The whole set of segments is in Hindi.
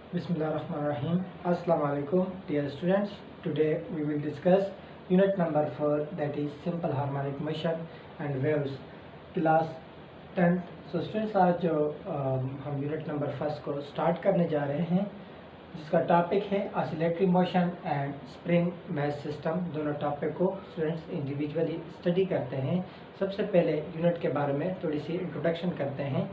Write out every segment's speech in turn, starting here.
Bismillahirrahmanirrahim. Assalamu alaikum, dear students. Today we will discuss unit number 4, that is simple harmonic motion and waves, class 10th. So students, आज जो हम यूनिट नंबर 1 को स्टार्ट करने जा रहे हैं, जिसका टॉपिक है oscillatory motion and spring mass system. दोनों टॉपिक को स्टूडेंट्स इंडिविजुअली स्टडी करते हैं। सबसे पहले यूनिट के बारे में थोड़ी सी इंट्रोडक्शन करते हैं।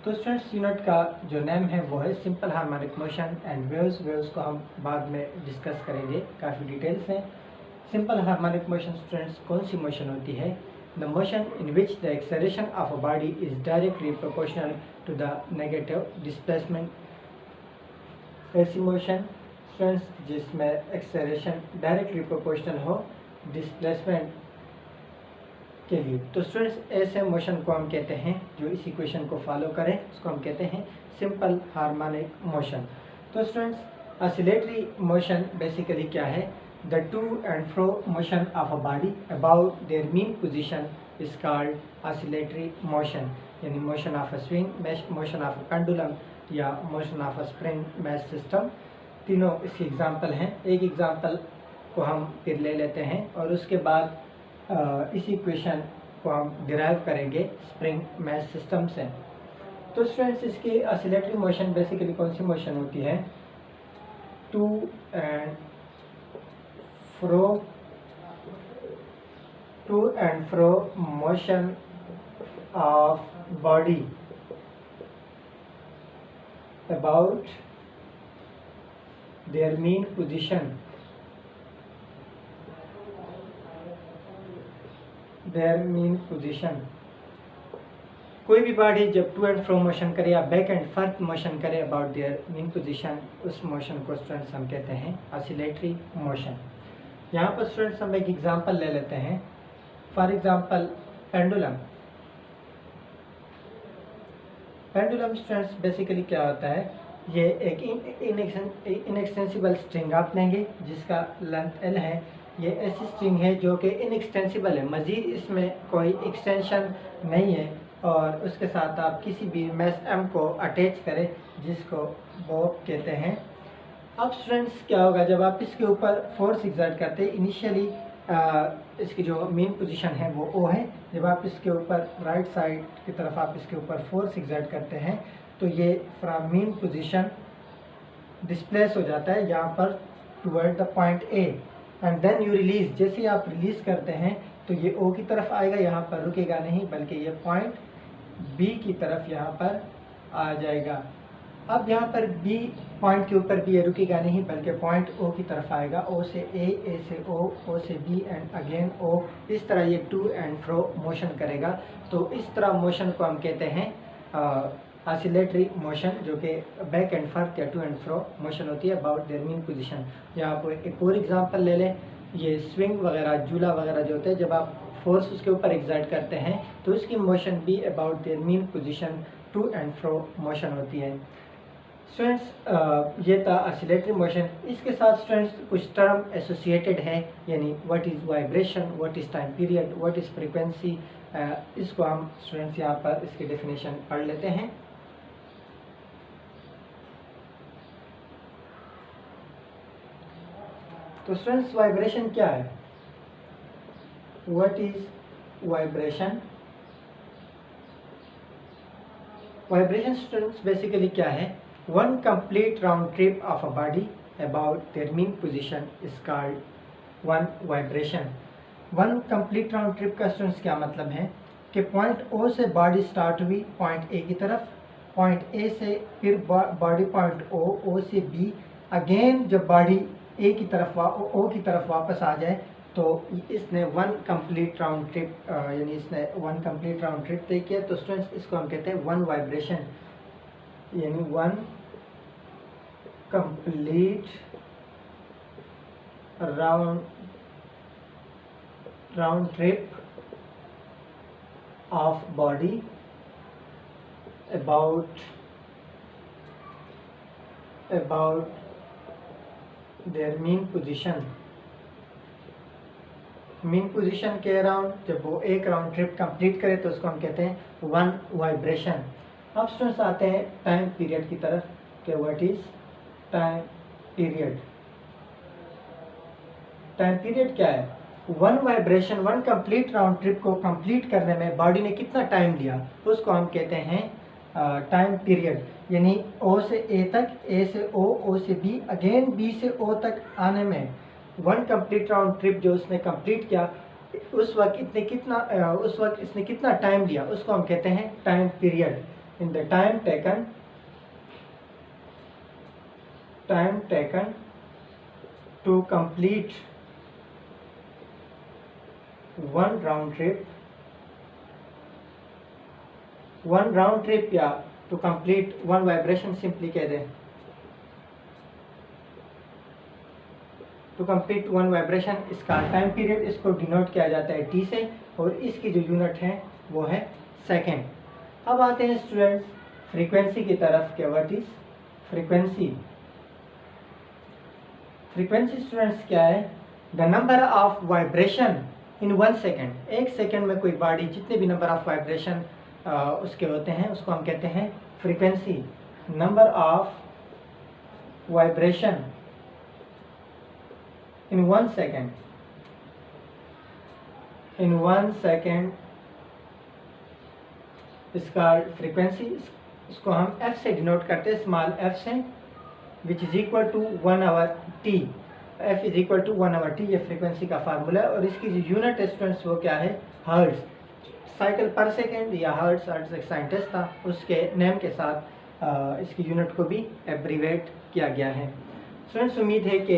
तो स्टूडेंट्स, यूनिट का जो नेम है वो है simple harmonic motion and waves. Waves को हम बाद में डिस्कस करेंगे, काफ़ी डिटेल्स हैं। सिंपल हार्मोनिक मोशन स्टूडेंट्स कौन सी मोशन होती है? The motion in which the acceleration of a body is directly proportional to the negative displacement. ऐसी मोशन स्टूडेंट्स जिसमें एक्सेलरेशन डायरेक्टली प्रोपोर्शनल हो डिस्प्लेसमेंट के लिए। तो स्टूडेंट्स, ऐसे मोशन को हम कहते हैं जो इस इक्वेशन को फॉलो करें, उसको हम कहते हैं सिंपल हार्मोनिक मोशन। तो स्टूडेंट्स, ऑसिलेटरी मोशन बेसिकली क्या है? The to and fro motion of a body about their mean position is called oscillatory motion, यानी motion of a swing, motion of a pendulum या motion of a spring mass system. तीनों इसके एग्जाम्पल हैं। एक एग्जाम्पल को हम फिर ले लेते हैं और उसके बाद इस इक्वेशन को हम डिराइव करेंगे स्प्रिंग मैथ सिस्टम से। तो स्टूडेंट्स, इसकी ऑसिलेटरी मोशन बेसिकली कौन सी मोशन होती है? To and fro motion of body about their mean position, their mean position. कोई भी बॉडी जब टू एंड फ्रो मोशन करे या बैक एंड फर्थ मोशन करे अबाउट देयर मीन पोजीशन, उस मोशन को स्टूडेंट्स हम कहते हैं ऑसिलेटरी मोशन। यहाँ पर स्टूडेंट्स हम एक एग्जांपल ले लेते हैं। For example pendulum. Pendulum students basically क्या होता है? ये एक इनएक्सटेंसिबल स्ट्रिंग आप लेंगे जिसका लेंथ L है। ये ऐसी स्ट्रिंग है जो कि इनएक्सटेंसिबल है, मज़ीद इसमें कोई एक्सटेंशन नहीं है, और उसके साथ आप किसी भी मैश M को अटैच करें जिसको बॉब कहते हैं। अब स्टूडेंट्स क्या होगा, जब आप इसके ऊपर फोर्स एग्जर्ट करते हैं, इनिशियली इसकी जो मेन पोजीशन है वो O है। जब आप इसके ऊपर राइट साइड की तरफ आप इसके ऊपर फोर्स एग्जर्ट करते हैं तो ये फ्रॉम मेन पोजीशन डिस्प्लेस हो जाता है यहाँ पर toward the point A, and then you release. जैसे ही आप रिलीज करते हैं तो ये O की तरफ आएगा, यहाँ पर रुकेगा नहीं, बल्कि ये पॉइंट B की तरफ यहाँ पर आ जाएगा। अब यहाँ पर B पॉइंट के ऊपर भी ये रुकेगा नहीं, बल्कि पॉइंट O की तरफ आएगा। O से A, A से O, O से B एंड अगेन O। इस तरह ये टू एंड फ्रो मोशन करेगा। तो इस तरह मोशन को हम कहते हैं ऑसिलेटरी मोशन, जो कि बैक एंड फर्थ या टू एंड फ्रो मोशन होती है अबाउट देयर मीन पोजीशन। यहाँ पर एक और एग्जांपल ले लें। ये स्विंग वगैरह, झूला वगैरह जो होते हैं, जब आप फोर्स उसके ऊपर एग्जर्ट करते हैं तो इसकी मोशन भी about their mean position to and fro motion होती है। स्टूडेंट्स, ये था ऑसिलेटरी मोशन। इसके साथ स्टूडेंट्स कुछ टर्म एसोसिएटेड है, यानी what is vibration, what is time period, what is frequency. इसको हम स्टूडेंट्स यहाँ पर इसकी डेफिनेशन पढ़ लेते हैं। तो स्टूडेंट्स, वाइब्रेशन क्या है? What is vibration? Vibration students basically क्या है? One complete round trip of a body about their mean position is called one vibration. One complete round trip का स्टूडेंट्स क्या मतलब है कि पॉइंट O से बॉडी स्टार्ट हुई पॉइंट A की तरफ, पॉइंट A से फिर बॉडी पॉइंट O से B, अगेन जब बॉडी A की तरफ O की तरफ वापस आ जाए तो इसने वन कंप्लीट राउंड ट्रिप, यानी इसने वन कंप्लीट राउंड ट्रिप तय किया। तो स्टूडेंट्स, इसको हम कहते हैं वन वाइब्रेशन, यानी one complete round trip of body about their mean position. Mean position के अराउंड जब वो एक राउंड ट्रिप कंप्लीट करे तो उसको हम कहते हैं वन वाइब्रेशन। अब स्टूडेंट्स आते हैं टाइम पीरियड की तरफ कि what is time period. Time period क्या है? One vibration, one complete round trip को कंप्लीट करने में बॉडी ने कितना टाइम लिया, उसको हम कहते हैं टाइम पीरियड। यानी ओ से ए तक, ए से ओ, ओ से बी, अगेन बी से ओ तक आने में वन कंप्लीट राउंड ट्रिप जो उसने कंप्लीट किया, उस वक्त इसने कितना टाइम लिया, उसको हम कहते हैं time period. In the time taken to complete one round trip या to complete one vibration, simply कह दें टू कंप्लीट वन वाइब्रेशन, इसका टाइम पीरियड इसको डिनोट किया जाता है टी से, और इसकी जो यूनिट है वो है सेकेंड। अब आते हैं स्टूडेंट्स फ्रीक्वेंसी की तरफ के। What is frequency? Frequency students क्या है? The number of vibration in 1 second. 1 second में कोई बॉडी जितने भी नंबर ऑफ वाइब्रेशन उसके होते हैं, उसको हम कहते हैं frequency. Number of vibration in 1 second इसका फ्रीक्वेंसी, इसको हम f से डिनोट करते हैं, स्मॉल f से, which is equal to 1 over t। f is equal to 1 over t, ये फ्रीक्वेंसी का फार्मूला है। और इसकी जो यूनिट स्टूडेंट्स वो क्या है? हर्ट्ज, साइकिल पर सेकेंड या हर्ट्ज। एक साइंटिस्ट था, उसके नेम के साथ इसकी यूनिट को भी एब्रीवेट किया गया है। स्टूडेंट्स उम्मीद है कि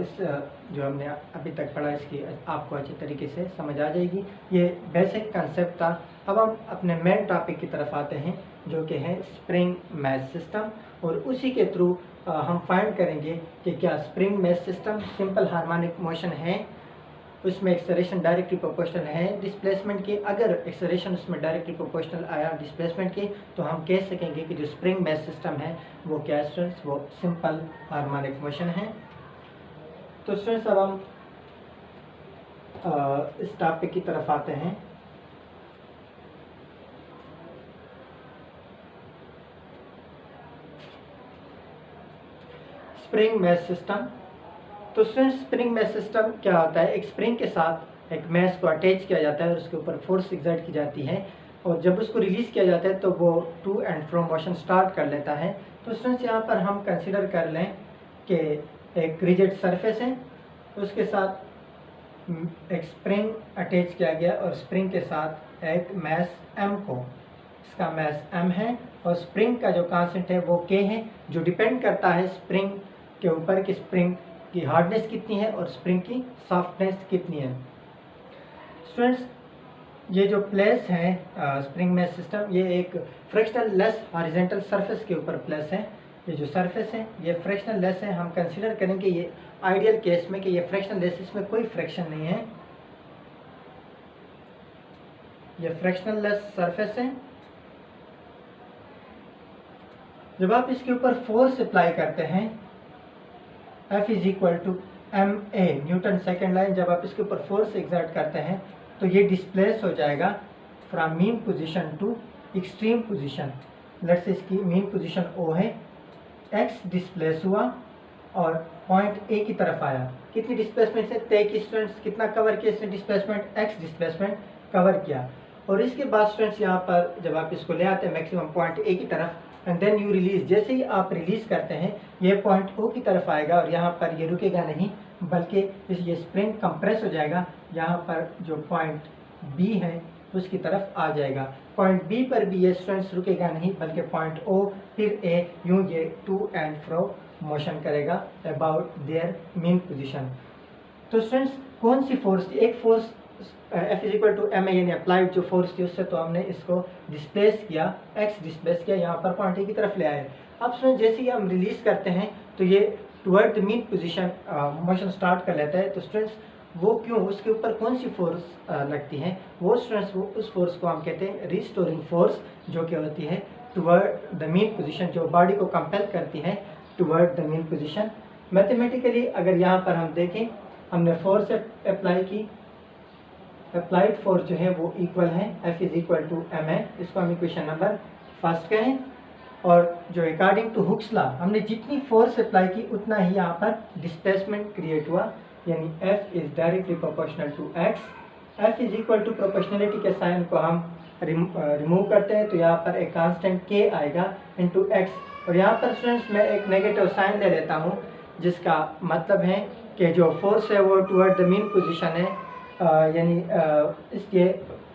इस जो हमने अभी तक पढ़ा इसकी आपको अच्छी तरीके से समझ आ जाएगी। ये बेसिक कंसेप्ट था। अब हम अपने मेन टॉपिक की तरफ आते हैं, जो कि है स्प्रिंग मैथ सिस्टम, और उसी के थ्रू हम फाइंड करेंगे कि क्या spring mass system simple harmonic motion है, उसमें एक्सेलरेशन डायरेक्टली प्रोपोर्शनल है डिस्प्लेसमेंट के। अगर एक्सेलरेशन उसमें डायरेक्टली प्रोपोर्शनल आया डिस्प्लेसमेंट के, तो हम कह सकेंगे कि जो स्प्रिंग मैथ सिस्टम है वो क्या है स्टूडेंट्स? वो सिंपल हार्मोनिक मोशन है। तो स्टूडेंट्स अब हम इस टॉपिक की तरफ आते हैं। Spring mass system. तो स्टूडेंट्स स्प्रिंग मैथ सिस्टम क्या होता है? एक स्प्रिंग के साथ एक मैथ को अटैच किया जाता है और उसके ऊपर फोर्स एक्सर्ट की जाती है, और जब उसको रिलीज किया जाता है तो वो to and fro motion start कर लेता है। तो स्टूडेंट्स यहाँ पर हम कंसीडर कर लें कि एक रिजिड सरफेस है, उसके साथ एक स्प्रिंग अटैच किया गया, और स्प्रिंग के साथ एक मैस m को, इसका मैस m है, और स्प्रिंग का जो कांस्टेंट है वो k है, जो डिपेंड करता है स्प्रिंग के ऊपर कि स्प्रिंग की हार्डनेस कितनी है और स्प्रिंग की सॉफ्टनेस कितनी है। स्टूडेंट्स ये जो प्लेस है स्प्रिंग मैथ सिस्टम, ये एक फ्रिक्शनल लेस हॉरिजॉन्टल सरफेस के ऊपर प्लेस है। ये जो सरफेस है ये फ्रिक्शनल लेस है। हम कंसीडर करेंगे ये आइडियल केस में कि ये फ्रिक्शनल लेस, इसमें कोई फ्रिक्शन नहीं है, ये फ्रिक्शनल लेस सरफेस है। जब आप इसके ऊपर फोर्स अप्लाई करते हैं, F is equal to ma Newton second line, जब आप इसके ऊपर फोर्स एक्सर्ट करते हैं तो ये डिस्प्लेस हो जाएगा from mean position to extreme position. Let's इसकी मीन पोजीशन O है, x डिस्प्लेस हुआ और पॉइंट A की तरफ आया। कितनी डिस्प्लेसमेंट से तय की स्टूडेंट्स? कितना कवर किया इसने डिस्प्लेसमेंट? x डिस्प्लेसमेंट कवर किया। और इसके बाद स्टूडेंट्स यहाँ पर जब आप इसको ले आते हैं मैक्सिमम पॉइंट A की तरफ, एंड देन यू रिलीज, जैसे ही आप रिलीज करते हैं ये पॉइंट O की तरफ आएगा, और यहाँ पर ये रुकेगा नहीं, बल्कि ये स्प्रिंग कंप्रेस हो जाएगा, यहाँ पर जो पॉइंट B है उसकी तरफ आ जाएगा। पॉइंट B पर भी ये स्टूडेंट्स रुकेगा नहीं, बल्कि पॉइंट O फिर A, यूँ ये टू एंड फ्रो मोशन करेगा अबाउट देयर मीन पोजीशन। तो स्टूडेंट्स कौन सी फोर्स थी? एक force F is equal to ma यानी अप्लाइड जो फोर्स थी, उससे तो हमने इसको डिस्प्लेस किया, x डिस्प्लेस किया, यहाँ पर पॉइंट A की तरफ ले आए। अब स्टूडेंट जैसे ही हम रिलीज करते हैं तो ये toward the mean position motion start कर लेता है। तो स्टूडेंट्स वो क्यों, उसके ऊपर कौन सी फोर्स लगती है? वो स्टूडेंट्स वो उस फोर्स को हम कहते हैं रिस्टोरिंग फोर्स, जो कि होती है टुवर्ड द मीन पोजीशन, जो बॉडी को कंपेल करती है toward the mean position. Mathematically अगर यहाँ पर हम देखें, हमने फोर्स अप्लाई की, अप्लाइड फोर्स जो है वो इक्वल है F is equal to ma, इसको हम इक्वेशन नंबर फर्स्ट कहें। और जो अकॉर्डिंग टू हुक्स लॉ हमने जितनी फोर्स अप्लाई की उतना ही यहाँ पर डिस्प्लेसमेंट क्रिएट हुआ, यानी F is directly proportional to x। F is equal to proportionality के साइन को हम रिमूव करते हैं तो यहाँ पर एक कांस्टेंट k आएगा इनटू x। और यहाँ पर स्टूडेंट्स मैं एक नेगेटिव साइन ले लेता हूँ, जिसका मतलब है कि जो फोर्स है वो टुवर्ड द मीन पोजीशन है, यानी इसके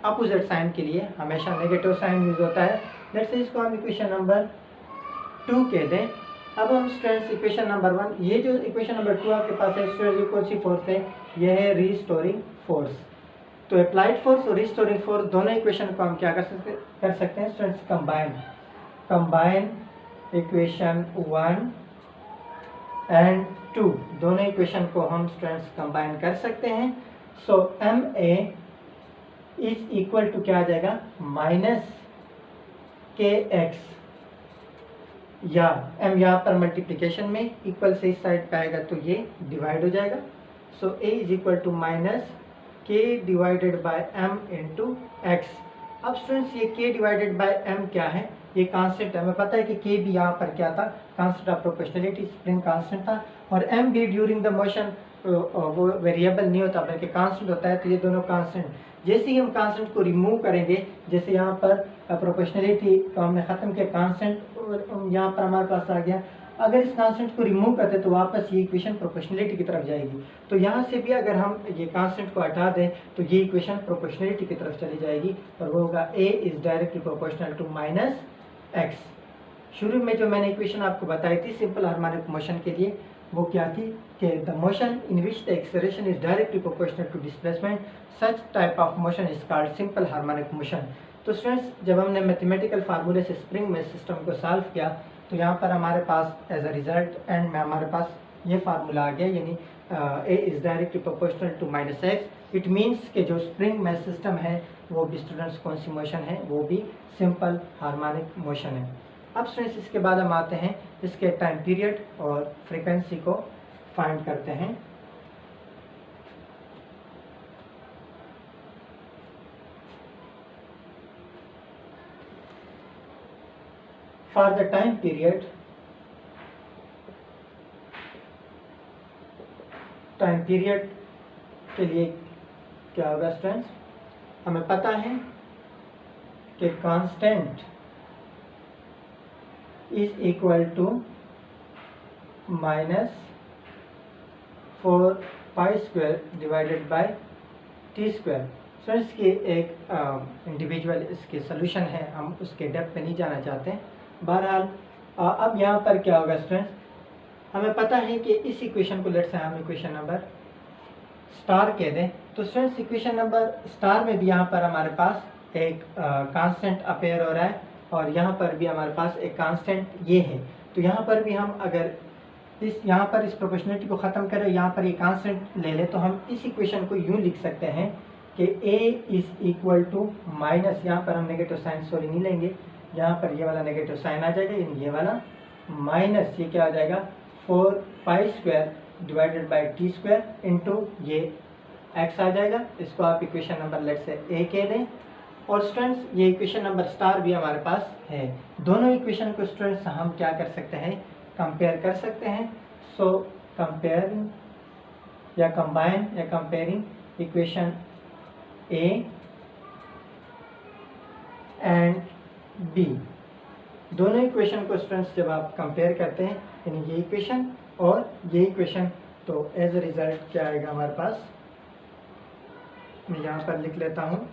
अपोजिट साइन के लिए हमेशा नेगेटिव साइन यूज होता है। लेट्स से इसको हम इक्वेशन नंबर 2 कह दें। अब हम स्टूडेंट्स इक्वेशन नंबर 1, ये जो इक्वेशन नंबर 2 आपके पास है स्टूडेंट्स, ये कौन सी फोर्स है? ये है रीस्टोरिंग फोर्स। तो अप्लाइड फोर्स और रीस्टोरिंग फोर्स दोनों इक्वेशन को हम क्या कर सकते हैं स्टूडेंट्स? कंबाइन इक्वेशन 1 एंड 2, दोनों इक्वेशन को हम स्टूडेंट्स कंबाइन कर सकते हैं। सो MA इज इक्वल टू क्या आ जाएगा? माइनस KX, या M यहाँ पर मल्टीप्लिकेशन में इक्वल से इस साइड पे आएगा तो ये डिवाइड हो जाएगा। So A is equal to minus K divided by M into x. अब स्टूडेंट्स ये K डिवाइडेड बाय M क्या है? ये कांस्टेंट है। हमें पता है कि K भी यहाँ पर क्या था? Constant of proportionality, spring constant था। और M भी ड्यूरिंग द मोशन वो वेरिएबल नहीं होता बल्कि कांस्टेंट होता है। तो ये दोनों कांस्टेंट, जैसे ही हम कांस्टेंट को रिमूव करेंगे, जैसे यहाँ पर प्रोपोर्शनलिटी को हमने ख़त्म किया, कांस्टेंट यहाँ पर हमारे पास आ गया। अगर इस कांस्टेंट को रिमूव करते तो वापस ये इक्वेशन प्रोपोर्शनलिटी की तरफ जाएगी। तो यहाँ से भी अगर हम ये कांस्टेंट को हटा दें तो ये इक्वेशन प्रोपोर्शनलिटी की तरफ चली जाएगी और वो होगा A is directly proportional to minus x। शुरू में जो मैंने इक्वेशन आपको बताई थी सिंपल हार्मोनिक मोशन के लिए, वो क्या थी कि the motion in which the acceleration is directly proportional to displacement, such type of motion is called simple harmonic motion. तो स्टूडेंट्स जब हमने मैथमेटिकल फार्मूले से स्प्रिंग में सिस्टम को सॉल्व किया तो यहाँ पर हमारे पास एज अ रिजल्ट एंड में हमारे पास ये फार्मूला आ गया, यानी A is directly proportional to minus x. It means कि जो स्प्रिंग में सिस्टम है वो भी स्टूडेंट्स कौन सी मोशन है? वो भी सिंपल हार्मोनिक मोशन है। अब स्टूडेंट्स इसके बाद हम आते हैं इसके टाइम पीरियड और फ्रीक्वेंसी को फाइंड करते हैं। फॉर द टाइम पीरियड, के लिए क्या होगा स्टूडेंट्स? हमें पता है कि constant is equal to minus 4 pi square divided by t square. Students की एक इंडिविजुअल इसके सोल्यूशन है, हम उसके डेप्थ पे नहीं जाना चाहते। बहरहाल अब यहाँ पर क्या होगा स्टूडेंट्स? हमें पता है कि इस इक्वेशन को लेट्स से हम इक्वेशन नंबर स्टार कह दें। तो स्टूडेंट्स इक्वेशन नंबर स्टार में भी यहाँ पर हमारे पास एक कांस्टेंट अपेयर हो रहा है और यहाँ पर भी हमारे पास एक कांस्टेंट ये है। तो यहाँ पर भी हम अगर यहाँ पर इस प्रोपोर्शनलिटी को ख़त्म करें, यहाँ पर ये कांस्टेंट ले लें, तो हम इस इक्वेशन को यूँ लिख सकते हैं कि A is equal to minus, यहाँ पर हम नेगेटिव साइन सॉरी नहीं लेंगे, यहाँ पर ये वाला नेगेटिव साइन आ जाएगा, ये वाला माइनस ये क्या आ जाएगा 4 pi square divided by t square into ये x आ जाएगा। इसको आप इक्वेशन नंबर लेट से A कह दें। और स्टूडेंट्स ये इक्वेशन नंबर स्टार भी हमारे पास है। दोनों इक्वेशन को स्टूडेंट्स हम क्या कर सकते हैं? कंपेयर कर सकते हैं। सो कंपेयरिंग या कंबाइन या comparing equation A and B, दोनों इक्वेशन को स्टूडेंट्स जब आप कंपेयर करते हैं, यानी ये इक्वेशन और ये इक्वेशन, तो एज अ रिजल्ट क्या आएगा हमारे पास? मैं यहाँ पर लिख लेता हूँ।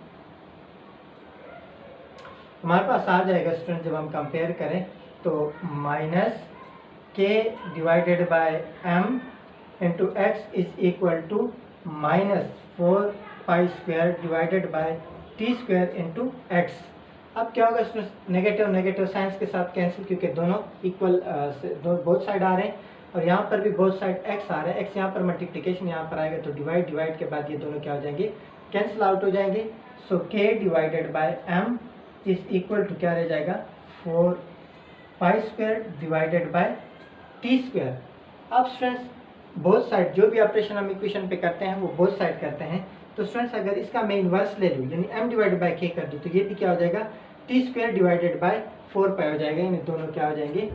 हमारे पास आ जाएगा स्टूडेंट जब हम कंपेयर करें तो minus k divided by m into x is equal to minus 4 pi square divided by t square into x. अब क्या होगा स्टूडेंट्स? नेगेटिव नेगेटिव साइंस के साथ कैंसिल, क्योंकि दोनों इक्वल बोथ साइड आ रहे हैं और यहाँ पर भी बोथ साइड x आ रहा है। x यहाँ पर मल्टीप्लिकेशन यहाँ पर आएगा तो डिवाइड के बाद ये दोनों क्या हो जाएंगे? कैंसिल आउट हो जाएंगे। So k divided by m is equal to क्या रह जाएगा? 4 pi square divided by t square. अब स्टूडेंट्स बोथ साइड जो भी ऑपरेशन हम इक्वेशन पे करते हैं वो बोथ साइड करते हैं। तो स्टूडेंट्स अगर इसका मैं इन्वर्स ले लूँ, यानी m डिवाइडेड बाय k कर दूँ, तो ये भी क्या हो जाएगा? टी स्क्वायर डिवाइडेड बाय 4 पाई हो जाएगा, यानी दोनों क्या हो जाएंगे,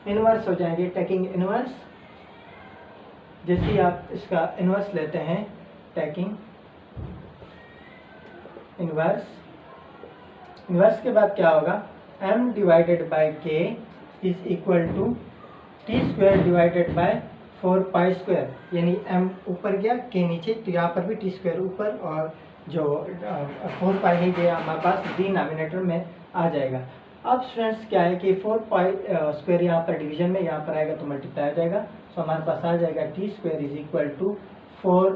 इनवर्स हो जाएंगे। टेकिंग इनवर्स, जैसे ही आप इसका इनवर्स लेते हैं, टेकिंग इनवर्स, इनवर्स के बाद क्या होगा, m divided by k is equal to t square divided by 4 pi square, यानी m ऊपर गया k नीचे, तो यहाँ पर भी टी स्क्वायर ऊपर और जो 4 पाई ही गया हमारे पास डिनोमिनेटर में आ जाएगा। अब स्टूडेंट्स क्या है कि 4 पाई स्क्वायर यहाँ पर डिवीजन में, यहाँ पर आएगा तो मल्टीप्लाई हो जाएगा, तो हमारे पास आ जाएगा t square is equal to 4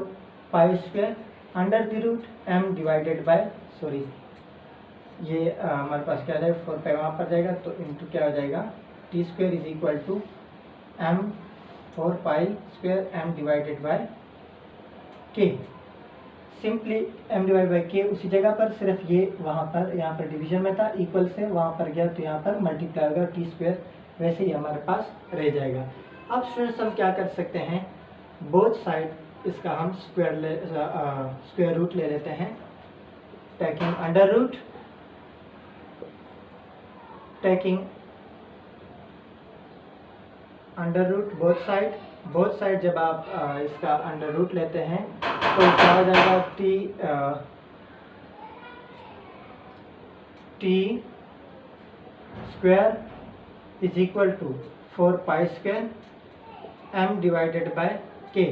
pi square under the root m divided by, sorry ये हमारे पास क्या आ जाएगा, 4 पाई वहाँ पर जाएगा तो इंटू क्या हो जाएगा, t square is equal to m 4 pi square m divided by k। Simply m divide by k उसी जगह पर, सिर्फ ये वहाँ पर, यहाँ पर डिवीजन में था, इक्वल से वहाँ पर गया तो यहाँ पर मल्टीप्लाई होगा, टी स्क्वायर वैसे ही हमारे पास रह जाएगा। अब स्टूडेंट्स हम क्या कर सकते हैं, बोथ साइड इसका हम स्क्वायर रूट ले लेते हैं, taking under root, taking under root both side जब आप इसका अंडर रूट लेते हैं तो क्या हो जाएगा, t square is equal to 4 pi square m divided by k,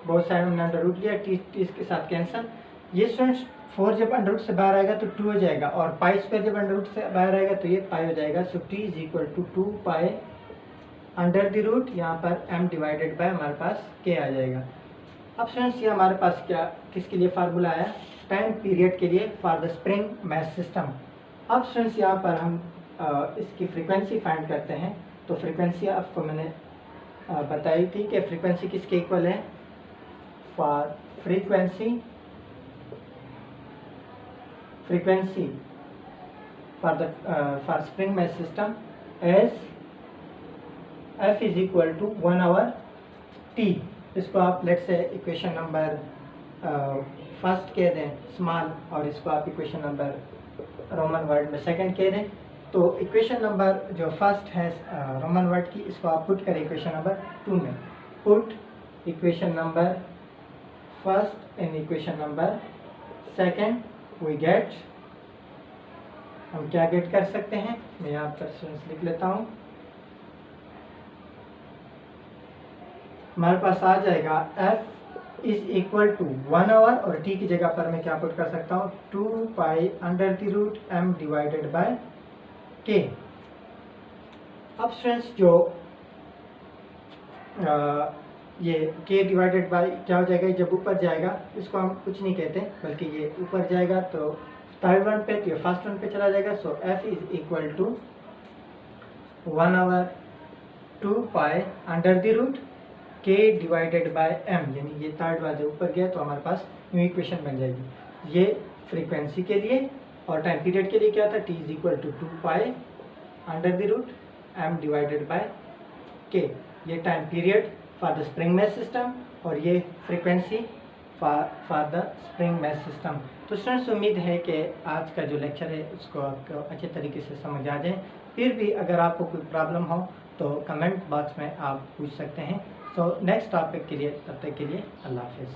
both side में अंडर रूट लिया, टी इसके साथ कैंसल, ये स्टूडेंट्स 4 जब अंडर रूट से बाहर आएगा तो 2 हो जाएगा, और पाई स्क्वायर जब अंडर रूट से बाहर आएगा तो ये पाई हो जाएगा, so t is equal to 2 pi under the root, यहाँ पर m डिवाइडेड बाय हमारे पास k आ जाएगा। अब स्टूडेंट्स ये हमारे पास क्या, किसके लिए फार्मूला आया, टाइम पीरियड के लिए for the spring mass system. अब स्टूडेंट्स यहाँ पर हम इसकी फ्रीक्वेंसी फाइंड करते हैं, तो फ्रीक्वेंसी आपको मैंने बताई थी कि फ्रीक्वेंसी किसके इक्वल है, for frequency for spring mass system as f is equal to 1 over t। इसको आप लेट से इक्वेशन नंबर फर्स्ट कह दें स्मॉल, और इसको आप इक्वेशन नंबर रोमन वर्ड में सेकंड कह दें। तो इक्वेशन नंबर जो फर्स्ट है रोमन वर्ड की, इसको आप पुट करें इक्वेशन नंबर 2 में, put equation number first in equation number second, we get, हम क्या गेट कर सकते हैं, मैं यहाँ पर लिख लेता हूँ, हमारे पास आ जाएगा f is equal to 1 over, और t की जगह पर मैं क्या पुट कर सकता हूँ, 2 pi under the root m divided by k। अब स्टूडेंट्स जो ये k डिवाइडेड बाय क्या हो जाएगा, जब ऊपर जाएगा इसको हम कुछ नहीं कहते, बल्कि ये ऊपर जाएगा तो थर्ड वन पे, तो ये फर्स्ट वन पे चला जाएगा, so f is equal to 1 over 2 pi under the root k divided by m, यानी ये थर्ड वाला ऊपर गया तो हमारे पास न्यू इक्वेशन बन जाएगी। ये फ्रीक्वेंसी के लिए, और टाइम पीरियड के लिए क्या था, t is equal to 2 pi under the root m divided by k, ये time period for the spring mass system, और ये frequency for the spring mass system. तो स्टूडेंट्स उम्मीद है कि आज का जो लेक्चर है उसको आपको अच्छे तरीके से समझ आ जाए। फिर भी अगर आपको कोई प्रॉब्लम हो तो कमेंट बॉक्स में आप पूछ सकते हैं। सो नेक्स्ट टॉपिक के लिए, तब तक के लिए अल्लाह हाफिज़।